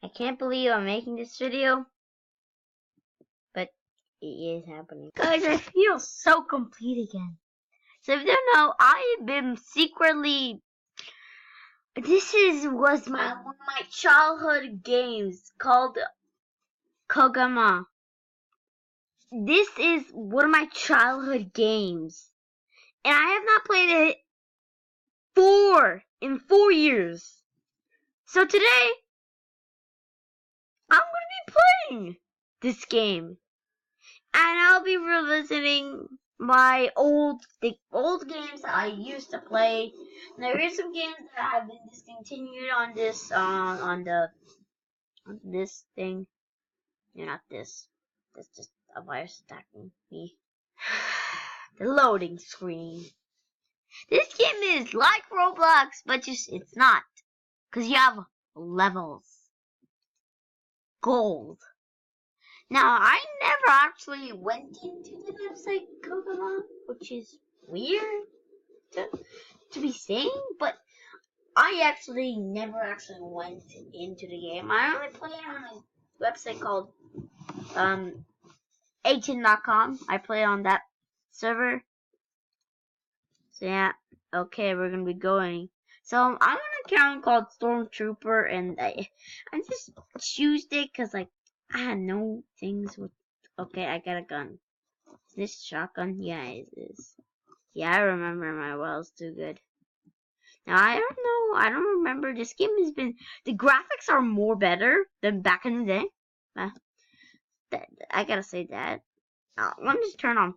I can't believe I'm making this video, but it is happening. Guys, I feel so complete again. So if you don't know, I've been secretly... was one of my childhood games called KoGaMa. This is one of my childhood games. And I have not played it in 4 years. So today, I'm going to be playing this game. And I'll be revisiting my old games that I used to play. And there is some games that have been discontinued on this on this thing. You're not this. That's just a virus attacking me. The loading screen. This game is like Roblox, but it's not. Because you have levels. Gold. Now, I never actually went into the website KoGaMa, which is weird to be saying, but I actually never went into the game. I only play on a website called 18.com. I play on that server. So yeah, okay, we're gonna be going. So I'm on an account called Stormtrooper, and I just choose it because like I had no things with. Okay, I got a gun. Is this shotgun? Yeah, it is. Yeah, I remember my wells too good. Now I don't know. I don't remember. This game has been. The graphics are more better than back in the day. I gotta say that. Let me just turn on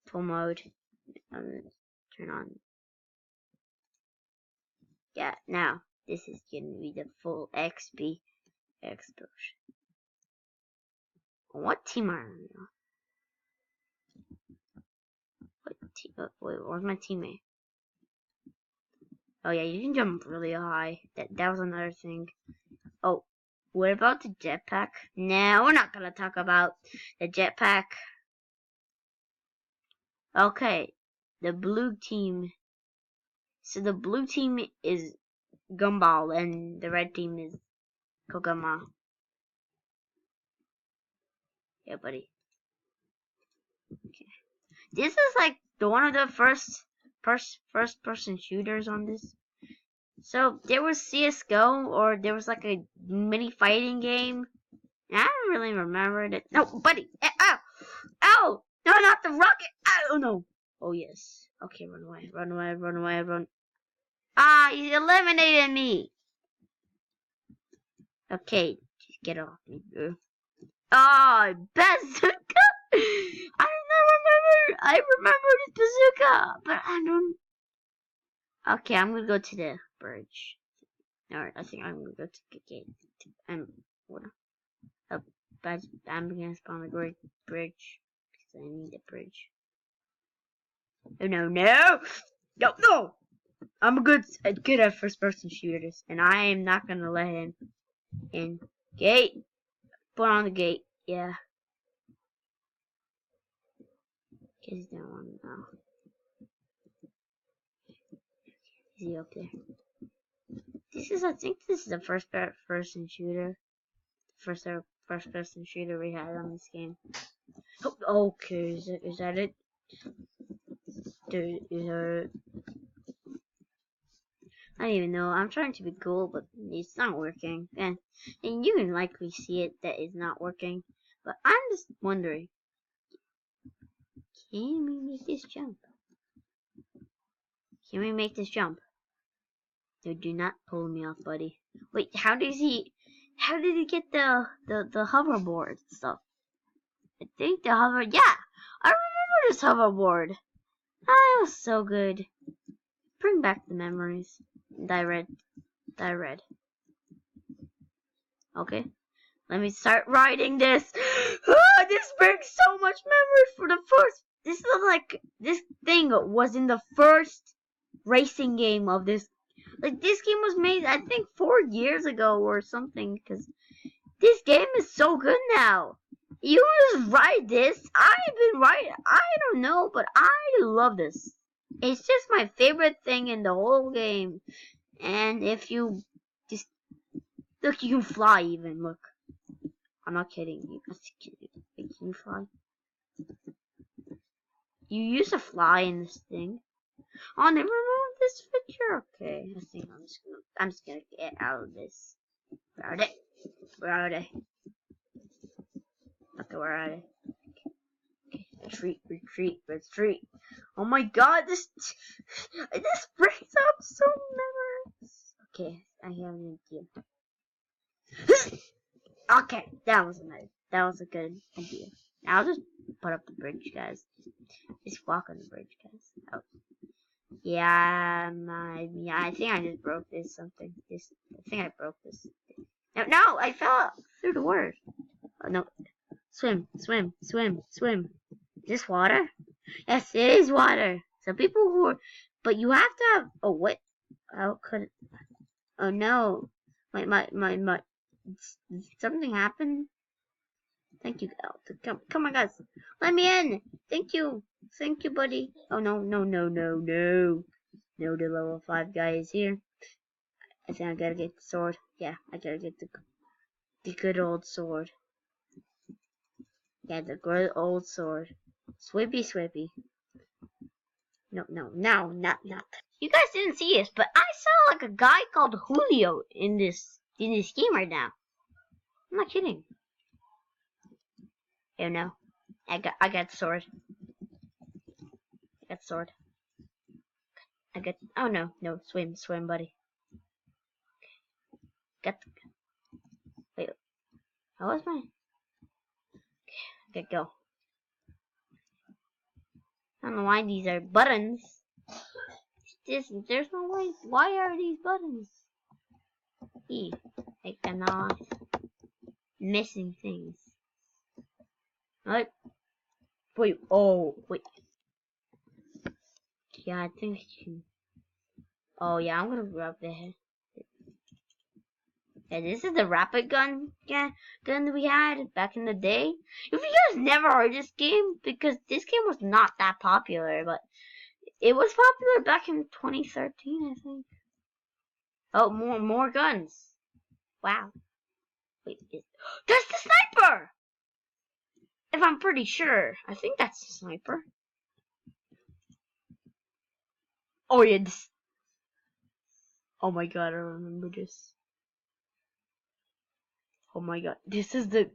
full mode. Turn on. Yeah, now this is gonna be the full XP explosion. What team are you? Wait, where's my teammate? Oh yeah, you can jump really high. That was another thing. Oh, what about the jetpack? Nah, we're not gonna talk about the jetpack. Okay, the blue team. So the blue team is Gumball and the red team is KoGaMa. Yeah, buddy. Okay. This is like one of the first person shooters on this. So there was CS:GO, or there was like a mini fighting game. I don't really remember it. No, buddy. Ow! Ow! No, not the rocket! Oh no! Oh yes. Okay, run away, run away, run away, run. Ah, he eliminated me. Okay, just get off me, bro. Ah, bazooka! I remember this bazooka, but I don't. Okay, I'm gonna go to the bridge. Alright, I think I'm gonna go to the gate. What? I'm gonna spawn the great bridge because I need a bridge. Oh no, no, no, no! I'm good at first-person shooters, and I am not gonna let him in. Gate. Put on the gate. Yeah. He's down now. Is he up there? I think this is the first-person shooter. First person shooter we had on this game. Oh, okay, is that it? Dude, is that it? I don't even know. I'm trying to be cool, but it's not working. And you can likely see it that it's not working. But I'm just wondering, can we make this jump? Can we make this jump? No, do not pull me off, buddy. Wait, how did he get the hoverboard stuff? I think the yeah, I remember this hoverboard. Oh, it was so good. Bring back the memories. Die red. Okay, let me start riding this. Oh, this brings so much memories for the first. This thing was in the first racing game of this. Like, this game was made, I think, 4 years ago or something. Because this game is so good now. You just ride this. I've been riding. I don't know, but I love this. It's just my favorite thing in the whole game. And if you just Look, you can fly even. Look, I'm not kidding you. I'm just kidding. Wait, can you fly? You used to fly in this thing. Oh, never mind this picture. Okay, I think I'm just gonna get out of this. Where are they? Where are they? Okay, where are they? Okay, retreat, retreat, retreat. Oh my God, this brings up so memories. Okay, I have an idea. Okay, that was a good idea. Now I'll just put up the bridge, guys. Just walk on the bridge, guys. Oh. Yeah, I think I just broke this something. I think I broke this. No, I fell through the water. Oh, no. Swim, swim, swim, swim. Is this water? Yes, it is water. Some people who are, but you have to have, oh, what? How could, oh no. My, something happened? Thank you. Oh, come on, guys. Let me in. Thank you. Thank you, buddy. Oh, no, no, no, no, no. No, the level 5 guy is here. I think I gotta get the sword. Yeah, I gotta get the good old sword. Yeah, the good old sword. Swippy, swippy. No, no, no, not. You guys didn't see this, but I saw like a guy called Julio in this game right now. I'm not kidding. Oh no, I got the sword. I got the sword. Oh no, swim, buddy. Wait, how was my? Okay, go. I don't know why these are buttons. There's no way. Why are these buttons? I cannot. Missing things. What? Wait. Oh, wait. Yeah, I think I can. Oh yeah, I'm gonna grab the head. Yeah, this is the rapid gun. Yeah, gun we had back in the day. If you guys never heard this game, because this game was not that popular, but it was popular back in 2013, I think. Oh, more guns. Wow. Wait, that's the sniper! If I'm pretty sure. I think that's the sniper. Oh yeah, oh my God, I remember this. Oh my God, this is the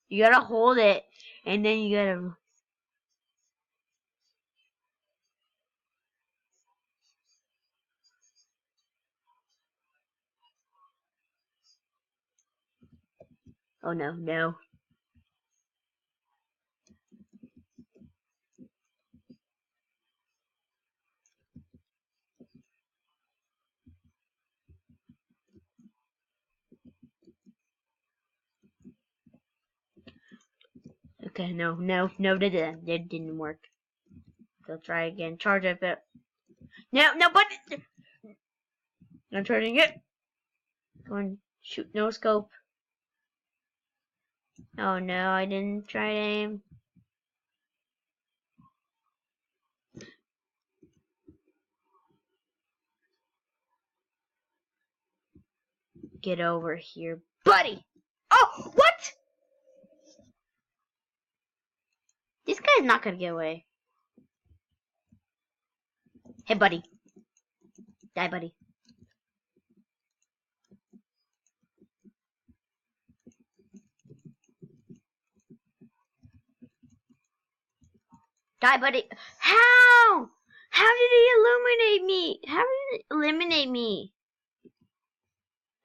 you gotta hold it, and then you gotta. Oh no, no. Okay, no, that didn't work. So try again. Charge up it. No, but I'm charging it. Go on, shoot, no scope. Oh no, I didn't try to aim. Get over here, buddy. Oh, what? This guy's not gonna get away. Hey, buddy. Die, buddy. Die, buddy. How? How did he illuminate me? How did he eliminate me?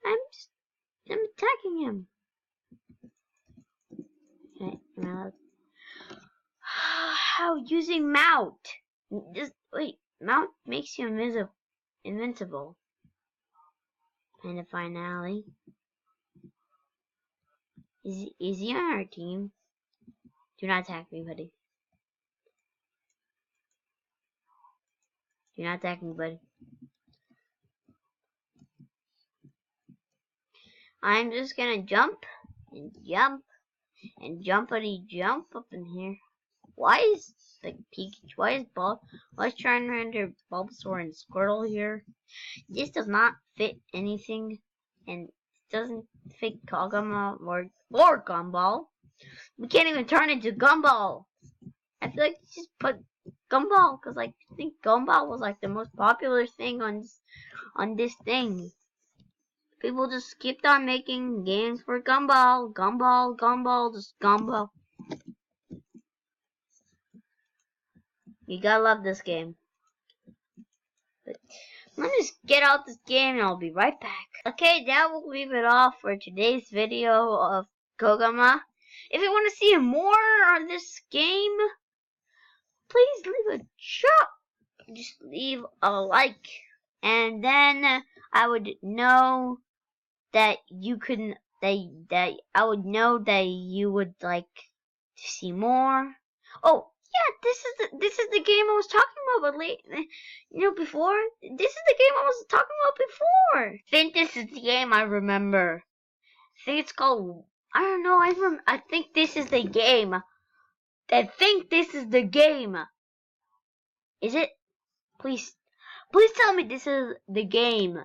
I'm attacking him. Okay, how using mount? Just wait. Mount makes you invincible. And the finale. Is he on our team? Do not attack me, buddy. Do not attack me, buddy. I'm just gonna jump and jump and jumpity jump up in here. Why is like Pikachu. Why is Charmander, Bulbasaur, and Squirtle here? This does not fit anything, and doesn't fit KoGaMa or Gumball. We can't even turn into Gumball. I feel like just put Gumball, cause like I think Gumball was like the most popular thing on this thing. People just kept on making games for Gumball, just Gumball. You gotta love this game. But let me just get out this game and I'll be right back. Okay, that will leave it off for today's video of KoGaMa. If you want to see more on this game, please leave a drop. Just leave a like. And then I would know that you couldn't that I would know that you would like to see more. Oh yeah, this is the game I was talking about, but before. This is the game I was talking about before. I think this is the game I remember. I think it's called, I don't know, I think this is the game. I think this is the game. Is it? Please tell me this is the game.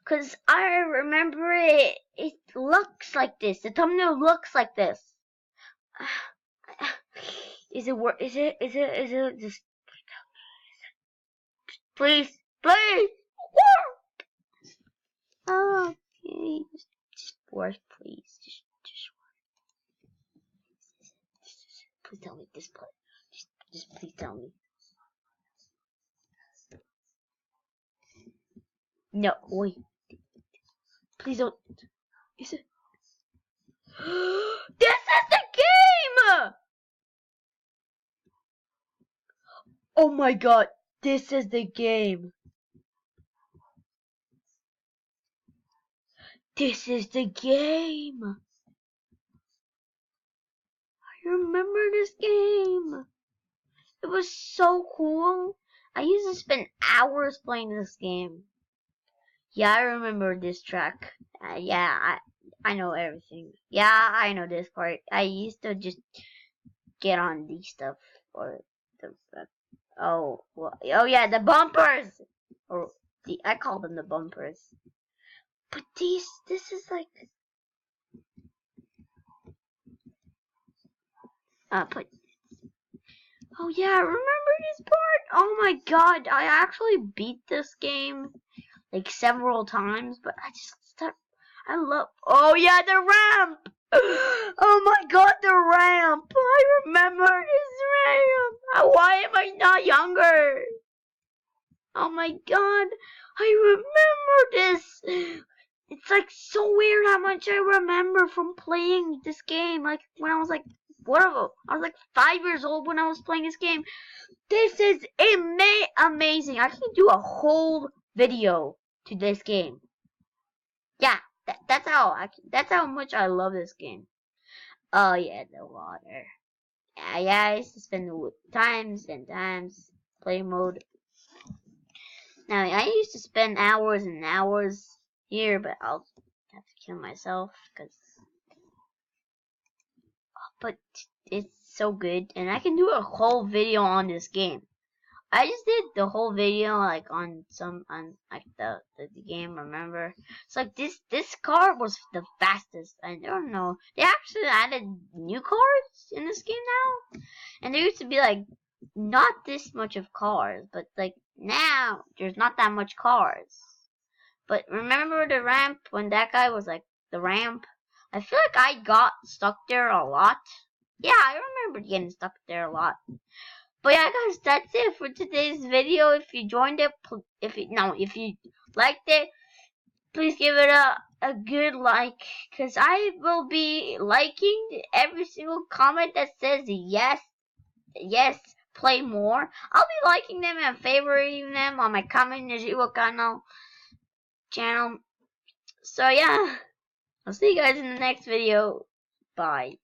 Cause I remember it. It looks like this. The thumbnail looks like this. Is it work? Is it just? Please work. Okay, just work, please. Just work. Please tell me this play. Just please tell me. No, wait. Please don't. Is it? This is the game! Oh my god, this is the game. This is the game. I remember this game. It was so cool. I used to spend hours playing this game. Yeah, I remember this track. Yeah, I know everything. Yeah, I know this part. I used to just get on these stuff or the oh yeah, the bumpers, or I call them the bumpers. But this is like oh yeah, I remember this part. Oh my god, I actually beat this game like several times, but I love. Oh yeah, the ramp. Oh my god, the ramp. I remember this ramp. Why am I not younger? Oh my god, I remember this. It's like so weird how much I remember from playing this game. Like when I was like, I was like 5 years old when I was playing this game. This is amazing. I can do a whole video to this game. Yeah, that's how much I love this game. Oh yeah, the water. Yeah, I used to spend times play mode. Now I used to spend hours and hours here, but I'll have to kill myself but it's so good, and I can do a whole video on this game. I just did the whole video like on like the game. Remember, it's like this car was the fastest. I don't know. They actually added new cars in this game now, and there used to be like not this much of cars, but like now there's not that much cars. But remember the ramp when that guy was like the ramp? I feel like I got stuck there a lot. Yeah, I remember getting stuck there a lot. But yeah, guys, that's it for today's video. If you joined it, if you liked it, please give it a good like, cause I will be liking every single comment that says yes, play more. I'll be liking them and favoriting them on my KoGaMa channel. So yeah, I'll see you guys in the next video. Bye.